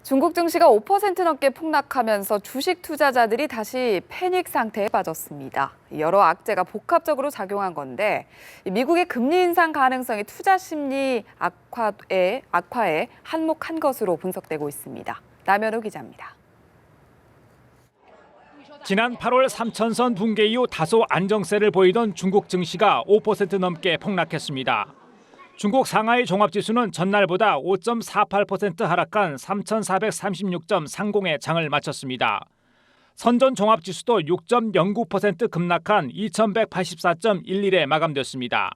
중국 증시가 5% 넘게 폭락하면서 주식 투자자들이 다시 패닉 상태에 빠졌습니다. 여러 악재가 복합적으로 작용한 건데 미국의 금리 인상 가능성이 투자 심리 악화에 한몫한 것으로 분석되고 있습니다. 남현우 기자입니다. 지난 8월 3천선 붕괴 이후 다소 안정세를 보이던 중국 증시가 5% 넘게 폭락했습니다. 중국 상하이 종합지수는 전날보다 5.48% 하락한 3,436.30에 장을 마쳤습니다. 선전 종합지수도 6.09% 급락한 2,184.11에 마감됐습니다.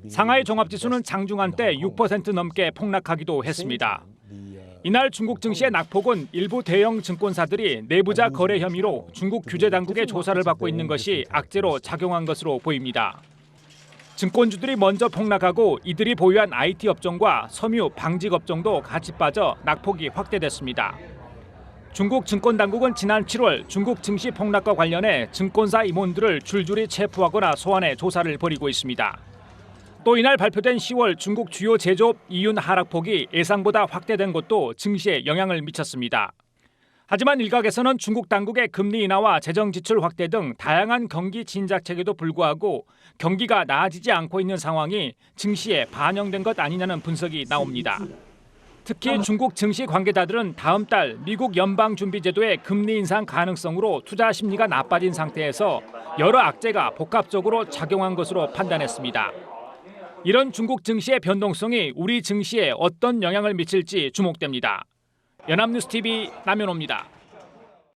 상하이 종합지수는 장중한 때 6% 넘게 폭락하기도 했습니다. 이날 중국 증시의 낙폭은 일부 대형 증권사들이 내부자 거래 혐의로 중국 규제 당국의 조사를 받고 있는 것이 악재로 작용한 것으로 보입니다. 증권주들이 먼저 폭락하고 이들이 보유한 IT 업종과 섬유, 방직 업종도 같이 빠져 낙폭이 확대됐습니다. 중국 증권당국은 지난 7월 중국 증시 폭락과 관련해 증권사 임원들을 줄줄이 체포하거나 소환해 조사를 벌이고 있습니다. 또 이날 발표된 10월 중국 주요 제조업 이윤 하락폭이 예상보다 확대된 것도 증시에 영향을 미쳤습니다. 하지만 일각에서는 중국 당국의 금리 인하와 재정 지출 확대 등 다양한 경기 진작책에도 불구하고 경기가 나아지지 않고 있는 상황이 증시에 반영된 것 아니냐는 분석이 나옵니다. 특히 중국 증시 관계자들은 다음 달 미국 연방준비제도의 금리 인상 가능성으로 투자 심리가 나빠진 상태에서 여러 악재가 복합적으로 작용한 것으로 판단했습니다. 이런 중국 증시의 변동성이 우리 증시에 어떤 영향을 미칠지 주목됩니다. 연합뉴스TV 남현호입니다.